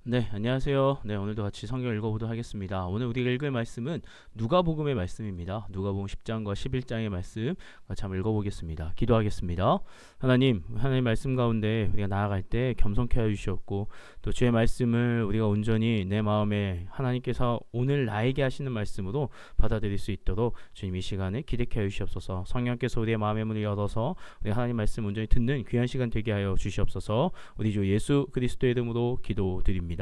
네, 안녕하세요. 네, 오늘도 같이 성경 읽어보도록 하겠습니다. 오늘 우리가 읽을 말씀은 누가복음의 말씀입니다. 누가복음 10장과 11장의 말씀 같이 한번 읽어보겠습니다. 기도하겠습니다. 하나님 말씀 가운데 우리가 나아갈 때 겸손케 하여 주시옵고 또 주의 말씀을 우리가 온전히 내 마음에 하나님께서 오늘 나에게 하시는 말씀으로 받아들일 수 있도록 주님 이 시간에 기대케 하여 주시옵소서. 성령께서 우리의 마음의 문을 열어서 우리 하나님 말씀 온전히 듣는 귀한 시간 되게 하여 주시옵소서. 우리 주 예수 그리스도의 이름으로 기도드립니다.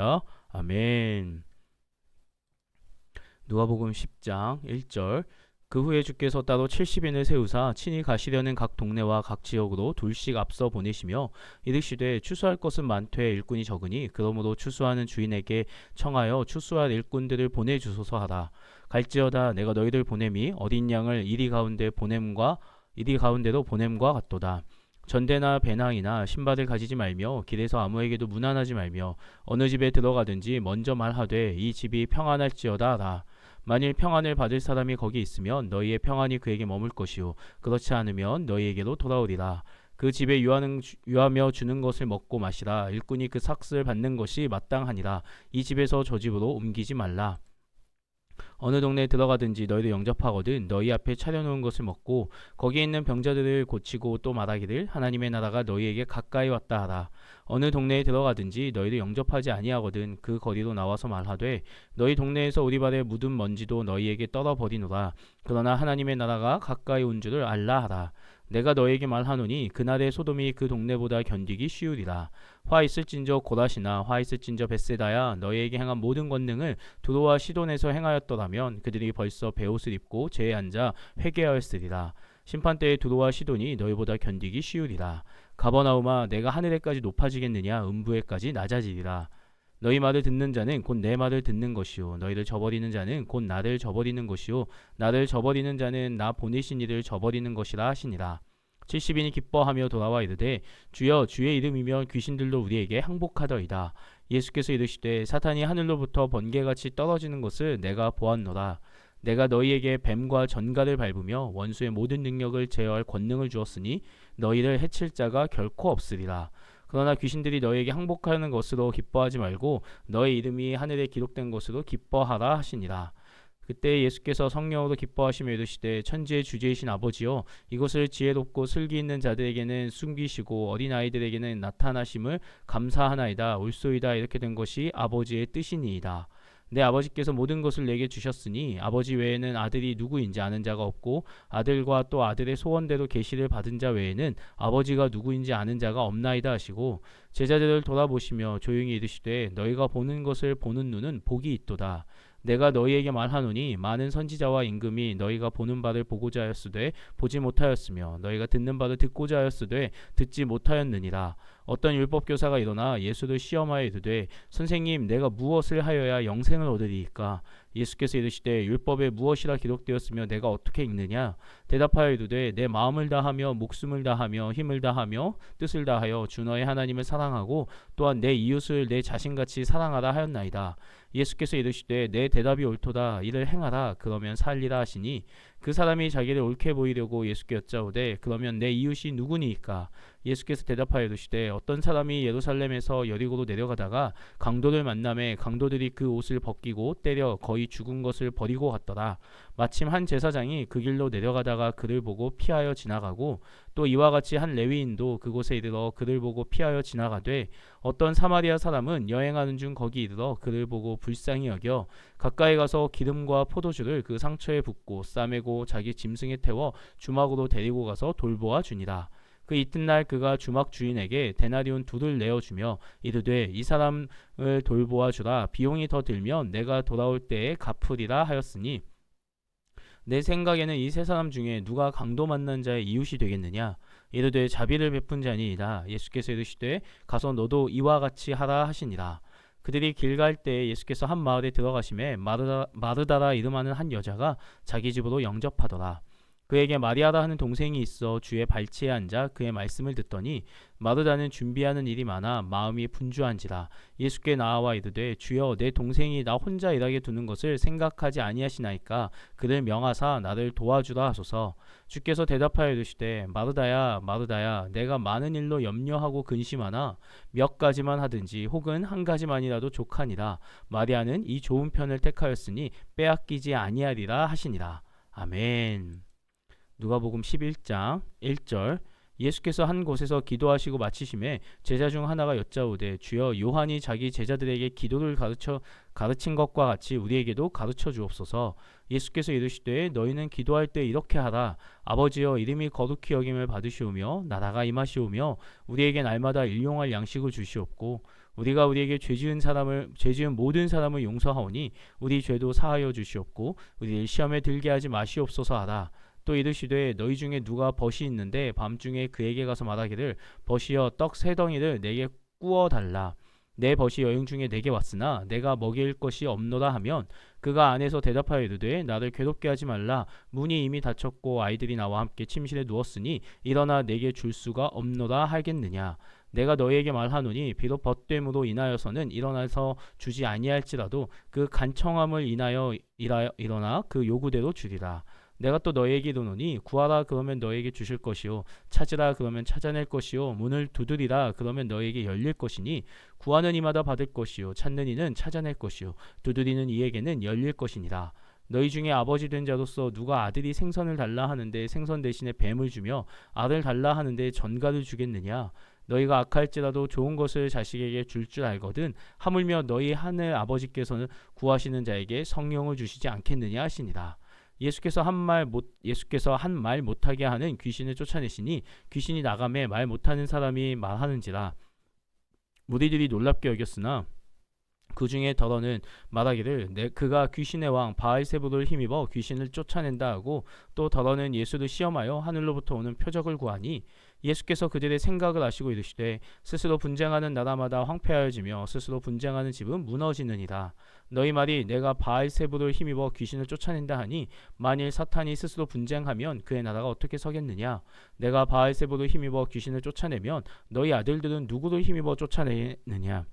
아멘. 누가복음 10장 1절. 그 후에 주께서 따로 70인을 세우사 친히 가시려는 각 동네와 각 지역으로 둘씩 앞서 보내시며 이르시되 추수할 것은 많되 일꾼이 적으니 그러므로 추수하는 주인에게 청하여 추수할 일꾼들을 보내주소서 하라. 갈지어다 내가 너희들 보냄이 어린 양을 이리 가운데로 보냄과 같도다. 전대나 배낭이나 신발을 가지지 말며 길에서 아무에게도 문안하지 말며 어느 집에 들어가든지 먼저 말하되 이 집이 평안할지어다 하라. 만일 평안을 받을 사람이 거기 있으면 너희의 평안이 그에게 머물 것이요 그렇지 않으면 너희에게로 돌아오리라. 그 집에 유하며 주는 것을 먹고 마시라. 일꾼이 그 삭슬 받는 것이 마땅하니라. 이 집에서 저 집으로 옮기지 말라. 어느 동네에 들어가든지 너희를 영접하거든 너희 앞에 차려놓은 것을 먹고 거기에 있는 병자들을 고치고 또 말하기를 하나님의 나라가 너희에게 가까이 왔다 하라. 어느 동네에 들어가든지 너희를 영접하지 아니하거든 그 거리로 나와서 말하되 너희 동네에서 우리 발에 묻은 먼지도 너희에게 떨어버리노라. 그러나 하나님의 나라가 가까이 온 줄을 알라 하라. 내가 너에게 말하노니 그날의 소돔이 그 동네보다 견디기 쉬우리라. 화 있을진저 고라시나 화 있을진저 벳세다야 너희에게 행한 모든 권능을 두로와 시돈에서 행하였더라면 그들이 벌써 베옷을 입고 제에 앉아 회개하였으리라. 심판때에 두로와 시돈이 너희보다 견디기 쉬우리라. 가버나움아 내가 하늘에까지 높아지겠느냐 음부에까지 낮아지리라. 너희 말을 듣는 자는 곧 내 말을 듣는 것이요 너희를 저버리는 자는 곧 나를 저버리는 것이요 나를 저버리는 자는 나 보내신 이를 저버리는 것이라 하시니라. 70인이 기뻐하며 돌아와 이르되 주여 주의 이름이며 귀신들도 우리에게 항복하더이다. 예수께서 이르시되 사탄이 하늘로부터 번개같이 떨어지는 것을 내가 보았노라. 내가 너희에게 뱀과 전갈을 밟으며 원수의 모든 능력을 제어할 권능을 주었으니 너희를 해칠 자가 결코 없으리라. 그러나 귀신들이 너희에게 항복하는 것으로 기뻐하지 말고 너희 이름이 하늘에 기록된 것으로 기뻐하라 하시니라. 그때 예수께서 성령으로 기뻐하시며 이르시되 천지의 주제이신 아버지여 이것을 지혜롭고 슬기 있는 자들에게는 숨기시고 어린아이들에게는 나타나심을 감사하나이다. 옳소이다. 이렇게 된 것이 아버지의 뜻이니이다. 내 아버지께서 모든 것을 내게 주셨으니 아버지 외에는 아들이 누구인지 아는 자가 없고 아들과 또 아들의 소원대로 계시를 받은 자 외에는 아버지가 누구인지 아는 자가 없나이다 하시고 제자들을 돌아보시며 조용히 이르시되 너희가 보는 것을 보는 눈은 복이 있도다. 내가 너희에게 말하노니 많은 선지자와 임금이 너희가 보는 바를 보고자 하였으되 보지 못하였으며 너희가 듣는 바를 듣고자 하였으되 듣지 못하였느니라. 어떤 율법교사가 일어나 예수를 시험하여 이르되 선생님 내가 무엇을 하여야 영생을 얻으리이까. 예수께서 이르시되 율법에 무엇이라 기록되었으며 내가 어떻게 읽느냐. 대답하여 이르되 내 마음을 다하며 목숨을 다하며 힘을 다하며 뜻을 다하여 주 너의 하나님을 사랑하고 또한 내 이웃을 내 자신같이 사랑하라 하였나이다. 예수께서 이르시되 내 대답이 옳도다. 이를 행하라. 그러면 살리라 하시니 그 사람이 자기를 옳게 보이려고 예수께 여짜오되 그러면 내 이웃이 누구니이까. 예수께서 대답하여 이르시되 어떤 사람이 예루살렘에서 여리고로 내려가다가 강도를 만나매 강도들이 그 옷을 벗기고 때려 거의 죽은 것을 버리고 갔더라. 마침 한 제사장이 그 길로 내려가다가 그를 보고 피하여 지나가고 또 이와 같이 한 레위인도 그곳에 이르러 그를 보고 피하여 지나가되 어떤 사마리아 사람은 여행하는 중 거기 이르러 그를 보고 불쌍히 여겨 가까이 가서 기름과 포도주를 그 상처에 붓고 싸매고 자기 짐승에 태워 주막으로 데리고 가서 돌보아 주니라. 그 이튿날 그가 주막 주인에게 데나리온 둘을 내어주며 이르되 이 사람을 돌보아 주라. 비용이 더 들면 내가 돌아올 때에 갚으리라 하였으니 내 생각에는 이 세 사람 중에 누가 강도 만난 자의 이웃이 되겠느냐. 이르되 자비를 베푼 자니이다. 예수께서 이르시되 가서 너도 이와 같이 하라 하시니라. 그들이 길 갈 때 예수께서 한 마을에 들어가심에 마르다라 이름하는 한 여자가 자기 집으로 영접하더라. 그에게 마리아라 하는 동생이 있어 주의 발치에 앉아 그의 말씀을 듣더니 마르다는 준비하는 일이 많아 마음이 분주한지라. 예수께 나아와 이르되 주여 내 동생이 나 혼자 일하게 두는 것을 생각하지 아니하시나이까 그를 명하사 나를 도와주라 하소서. 주께서 대답하여 이르시되 마르다야 마르다야 내가 많은 일로 염려하고 근심하나 몇 가지만 하든지 혹은 한 가지만이라도 족하니라. 마리아는 이 좋은 편을 택하였으니 빼앗기지 아니하리라 하시니라. 아멘. 누가복음 11장 1절. 예수께서 한 곳에서 기도하시고 마치심에 제자 중 하나가 여짜오되 주여 요한이 자기 제자들에게 기도를 가르친 것과 같이 우리에게도 가르쳐 주옵소서. 예수께서 이르시되 너희는 기도할 때 이렇게 하라. 아버지여 이름이 거룩히 여김을 받으시오며 나라가 임하시오며 우리에게 날마다 일용할 양식을 주시옵고 우리가 우리에게 죄지은 모든 사람을 용서하오니 우리 죄도 사하여 주시옵고 우리를 시험에 들게 하지 마시옵소서 하라. 또 이르시되 너희 중에 누가 벗이 있는데 밤중에 그에게 가서 말하기를 벗이여 떡 세 덩이를 내게 구워 달라. 내 벗이 여행 중에 내게 왔으나 내가 먹일 것이 없노라 하면 그가 안에서 대답하여 이르되 나를 괴롭게 하지 말라. 문이 이미 닫혔고 아이들이 나와 함께 침실에 누웠으니 일어나 내게 줄 수가 없노라 하겠느냐. 내가 너희에게 말하노니 비록 벗됨으로 인하여서는 일어나서 주지 아니할지라도 그 간청함을 인하여 일어나 그 요구대로 주리라. 내가 또 너희에게 이르노니 구하라 그러면 너희에게 주실 것이요 찾으라 그러면 찾아낼 것이요 문을 두드리라 그러면 너희에게 열릴 것이니 구하는 이마다 받을 것이요 찾는 이는 찾아낼 것이요 두드리는 이에게는 열릴 것이니라. 너희 중에 아버지 된 자로서 누가 아들이 생선을 달라 하는데 생선 대신에 뱀을 주며 알을 달라 하는데 전갈을 주겠느냐. 너희가 악할지라도 좋은 것을 자식에게 줄 알거든 하물며 너희 하늘 아버지께서는 구하시는 자에게 성령을 주시지 않겠느냐 하시니라. 예수께서 한 말 못하게 하는 귀신을 쫓아내시니 귀신이 나가매 말 못하는 사람이 말하는지라. 무리들이 놀랍게 여겼으나 그 중에 더러는 말하기를 그가 귀신의 왕 바알세불을 힘입어 귀신을 쫓아낸다 하고 또 더러는 예수를 시험하여 하늘로부터 오는 표적을 구하니 예수께서 그들의 생각을 아시고 이르시되 스스로 분쟁하는 나라마다 황폐하여지며 스스로 분쟁하는 집은 무너지느니라. 너희 말이 내가 바알세불을 힘입어 귀신을 쫓아낸다 하니 만일 사탄이 스스로 분쟁하면 그의 나라가 어떻게 서겠느냐. 내가 바알세불을 힘입어 귀신을 쫓아내면 너희 아들들은 누구를 힘입어 쫓아내느냐.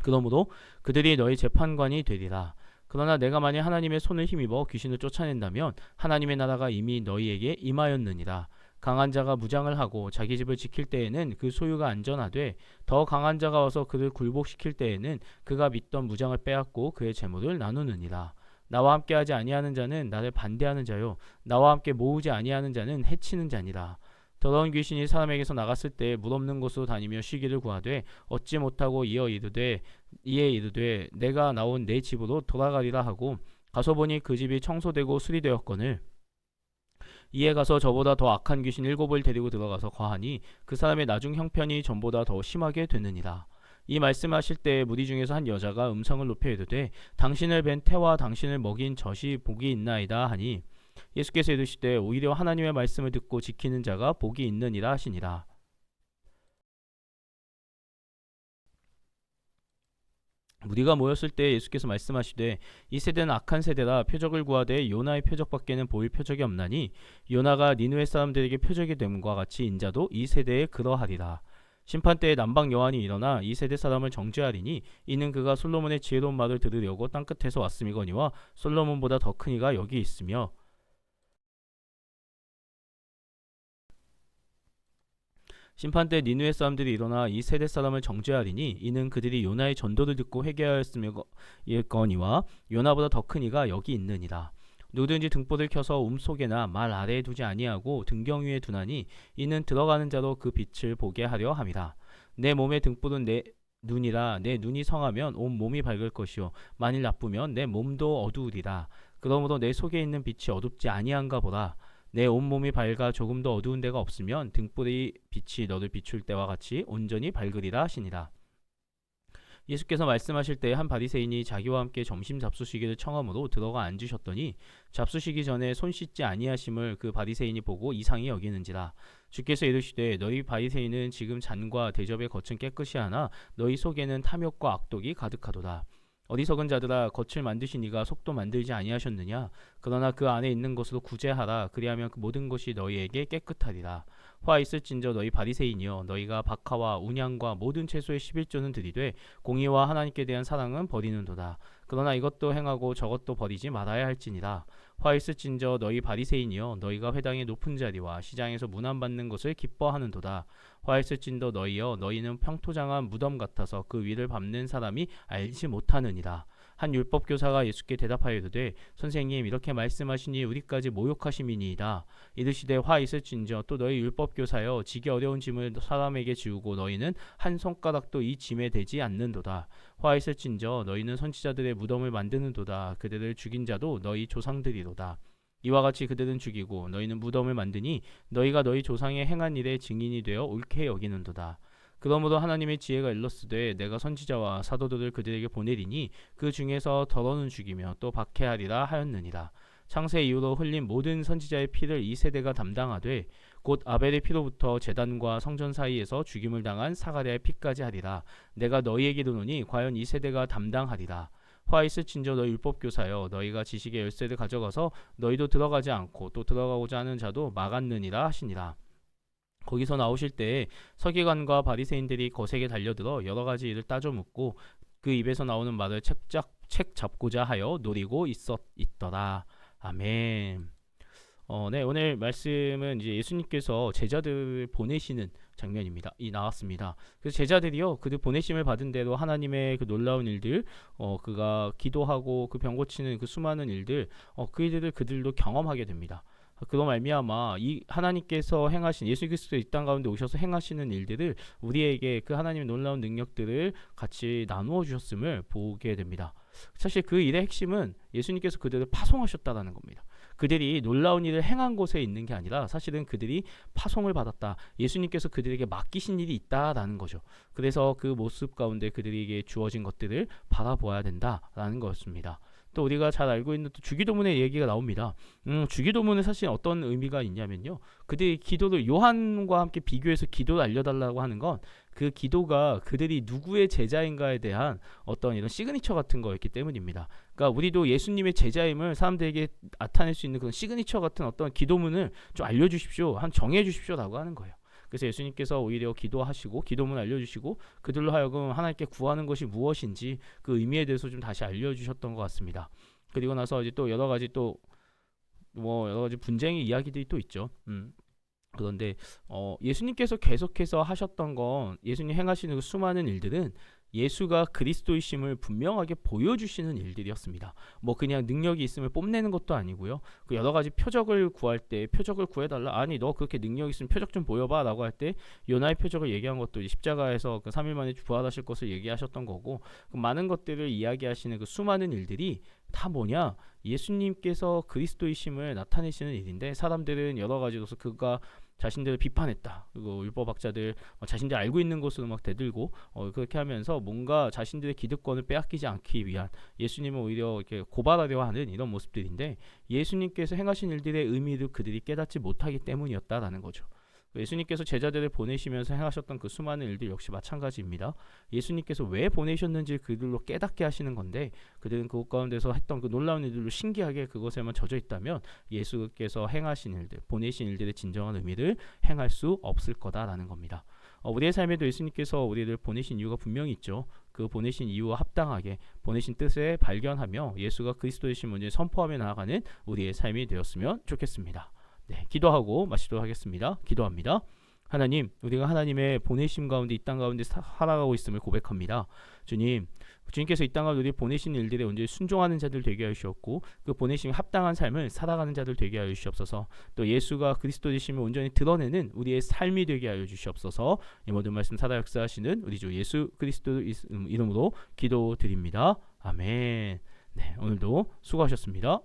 그러므로 그들이 너희 재판관이 되리라. 그러나 내가 만일 하나님의 손을 힘입어 귀신을 쫓아낸다면 하나님의 나라가 이미 너희에게 임하였느니라. 강한 자가 무장을 하고 자기 집을 지킬 때에는 그 소유가 안전하되 더 강한 자가 와서 그를 굴복시킬 때에는 그가 믿던 무장을 빼앗고 그의 재물을 나누느니라. 나와 함께 하지 아니하는 자는 나를 반대하는 자요 나와 함께 모으지 아니하는 자는 해치는 자니라. 더러운 귀신이 사람에게서 나갔을 때 물 없는 곳으로 다니며 쉬기를 구하되 얻지 못하고 이에 이르되 내가 나온 내 집으로 돌아가리라 하고 가서 보니 그 집이 청소되고 수리되었거늘 이에 가서 저보다 더 악한 귀신 7을 데리고 들어가서 거하니 그 사람의 나중 형편이 전보다 더 심하게 되느니라. 이 말씀하실 때 무리 중에서 한 여자가 음성을 높여 이르되 당신을 뵌 태와 당신을 먹인 젖이 복이 있나이다 하니 예수께서 이르시되 오히려 하나님의 말씀을 듣고 지키는 자가 복이 있느니라 하시니라. 무리가 모였을 때 예수께서 말씀하시되 이 세대는 악한 세대라 표적을 구하되 요나의 표적밖에는 보일 표적이 없나니 요나가 니느웨 사람들에게 표적이 됨과 같이 인자도 이 세대에 그러하리라. 심판때에 남방 여호와니 일어나 이 세대 사람을 정죄하리니 이는 그가 솔로몬의 지혜로운 말을 들으려고 땅끝에서 왔음이거니와 솔로몬보다 더 큰 이가 여기 있으며 심판때 니느웨 사람들이 일어나 이 세대 사람을 정죄하리니 이는 그들이 요나의 전도를 듣고 회개하였음이거니와 요나보다 더 큰 이가 여기 있느니라. 누구든지 등불을 켜서 속에나 말 아래에 두지 아니하고 등경 위에 두나니 이는 들어가는 자로 그 빛을 보게 하려 함이라. 내 몸의 등불은 내 눈이라. 내 눈이 성하면 온 몸이 밝을 것이요 만일 나쁘면 내 몸도 어두우리라. 그러므로 내 속에 있는 빛이 어둡지 아니한가 보라. 내 온몸이 밝아 조금도 어두운 데가 없으면 등불의 빛이 너를 비출 때와 같이 온전히 밝으리라 하시니라. 예수께서 말씀하실 때 한 바리새인이 자기와 함께 점심 잡수시기를 청함으로 들어가 앉으셨더니 잡수시기 전에 손 씻지 아니하심을 그 바리새인이 보고 이상히 여기는지라. 주께서 이르시되 너희 바리새인은 지금 잔과 대접의 겉은 깨끗이 하나 너희 속에는 탐욕과 악독이 가득하도다. 어리석은 자들아, 겉을 만드신 이가 속도 만들지 아니하셨느냐? 그러나 그 안에 있는 것으로 구제하라. 그리하면 그 모든 것이 너희에게 깨끗하리라. 화 있을진저 너희 바리새인이여, 너희가 박하와 운양과 모든 채소의 11조는 들이되 공의와 하나님께 대한 사랑은 버리는도다. 그러나 이것도 행하고 저것도 버리지 말아야 할지니라. 화 있을진저 너희 바리새인이여, 너희가 회당의 높은 자리와 시장에서 문안받는 것을 기뻐하는도다. 화 있을진저 너희여, 너희는 평토장한 무덤 같아서 그 위를 밟는 사람이 알지 못하느니라. 한 율법 교사가 예수께 대답하여 이르되, 선생님, 이렇게 말씀하시니 우리까지 모욕하심이니이다. 이르시되, 화 있을진저 또 너희 율법 교사여, 지기 어려운 짐을 사람에게 지우고 너희는 한 손가락도 이 짐에 대지 않는도다. 화 있을진저 너희는 선지자들의 무덤을 만드는도다. 그들을 죽인 자도 너희 조상들이로다. 이와 같이 그들은 죽이고 너희는 무덤을 만드니 너희가 너희 조상의 행한 일의 증인이 되어 옳게 여기는도다. 그러므로 하나님의 지혜가 일렀으되, 내가 선지자와 사도들을 그들에게 보내리니 그 중에서 더러는 죽이며 또 박해하리라 하였느니라. 창세 이후로 흘린 모든 선지자의 피를 이 세대가 담당하되, 곧 아벨의 피로부터 제단과 성전 사이에서 죽임을 당한 사가랴의 피까지 하리라. 내가 너희에게 이르노니 과연 이 세대가 담당하리라. 화 있을진저 너희 율법교사여, 너희가 지식의 열쇠를 가져가서 너희도 들어가지 않고 또 들어가고자 하는 자도 막았느니라 하시니라. 거기서 나오실 때에 서기관과 바리새인들이 거세게 달려들어 여러 가지 일을 따져 묻고 그 입에서 나오는 말을 책 잡고자 하여 노리고 있더라. 아멘. 네, 오늘 말씀은 이제 예수님께서 제자들을 보내시는 장면입니다. 이 나왔습니다. 그래서 제자들이요, 그들 보내심을 받은 대로 하나님의 그 놀라운 일들, 그가 기도하고 그 병 고치는 그 수많은 일들, 그 일들을 그들도 경험하게 됩니다. 그로 말미암아 이 하나님께서 행하신, 예수 그리스도 이 땅 가운데 오셔서 행하시는 일들을, 우리에게 그 하나님의 놀라운 능력들을 같이 나누어 주셨음을 보게 됩니다. 사실 그 일의 핵심은 예수님께서 그들을 파송하셨다라는 겁니다. 그들이 놀라운 일을 행한 곳에 있는 게 아니라 사실은 그들이 파송을 받았다. 예수님께서 그들에게 맡기신 일이 있다라는 거죠. 그래서 그 모습 가운데 그들에게 주어진 것들을 바라보아야 된다라는 것입니다. 또 우리가 잘 알고 있는 또 주기도문의 얘기가 나옵니다. 주기도문은 사실 어떤 의미가 있냐면요, 그들이 기도를 요한과 함께 비교해서 기도를 알려달라고 하는 건 그 기도가 그들이 누구의 제자인가에 대한 어떤 이런 시그니처 같은 거였기 때문입니다. 그러니까 우리도 예수님의 제자임을 사람들에게 나타낼 수 있는 그런 시그니처 같은 어떤 기도문을 좀 알려주십시오, 정해주십시오라고 하는 거예요. 그래서 예수님께서 오히려 기도하시고 기도문 알려주시고 그들로 하여금 하나님께 구하는 것이 무엇인지 그 의미에 대해서 좀 다시 알려주셨던 것 같습니다. 그리고 나서 이제 또 여러 가지 분쟁의 이야기들이 또 있죠. 그런데 예수님께서 계속해서 하셨던 건, 예수님 행하시는 그 수많은 일들은 예수가 그리스도이심을 분명하게 보여주시는 일들이었습니다. 뭐 그냥 능력이 있으면 뽐내는 것도 아니고요. 그 여러 가지 표적을 구할 때 표적을 구해달라. 아니 너 그렇게 능력 있으면 표적 좀 보여봐라고 할 때 요나의 표적을 얘기한 것도 십자가에서 그 3일 만에 부활하실 것을 얘기하셨던 거고, 그 많은 것들을 이야기하시는 그 수많은 일들이 다 뭐냐? 예수님께서 그리스도이심을 나타내시는 일인데, 사람들은 여러 가지로서 그가 자신들을 비판했다. 그리고 율법학자들 자신들이 알고 있는 것으로 막 대들고 그렇게 하면서 뭔가 자신들의 기득권을 빼앗기지 않기 위한, 예수님을 오히려 이렇게 고발하려 하는 이런 모습들인데, 예수님께서 행하신 일들의 의미를 그들이 깨닫지 못하기 때문이었다라는 거죠. 예수님께서 제자들을 보내시면서 행하셨던 그 수많은 일들 역시 마찬가지입니다. 예수님께서 왜 보내셨는지 그들로 깨닫게 하시는 건데, 그들은 그것 가운데서 했던 그 놀라운 일들로 신기하게 그것에만 젖어 있다면 예수께서 행하신 일들, 보내신 일들의 진정한 의미를 행할 수 없을 거다라는 겁니다. 우리의 삶에도 예수님께서 우리를 보내신 이유가 분명히 있죠. 그 보내신 이유와 합당하게 보내신 뜻을 발견하며 예수가 그리스도이신 문제를 선포하며 나아가는 우리의 삶이 되었으면 좋겠습니다. 네, 기도하고 마치도록 하겠습니다. 기도합니다. 하나님, 우리가 하나님의 보내심 가운데 이 땅 가운데 살아가고 있음을 고백합니다. 주님께서 이 땅을 우리 보내신 일들에 온전히 순종하는 자들 되게 하여 주셨고, 그 보내심에 합당한 삶을 살아가는 자들 되게 하여 주시옵소서. 또 예수가 그리스도이심을 온전히 드러내는 우리의 삶이 되게 하여 주시옵소서. 이 모든 말씀 살아 역사하시는 우리 주 예수 그리스도 이름으로 기도드립니다. 아멘. 네, 오늘도 수고하셨습니다.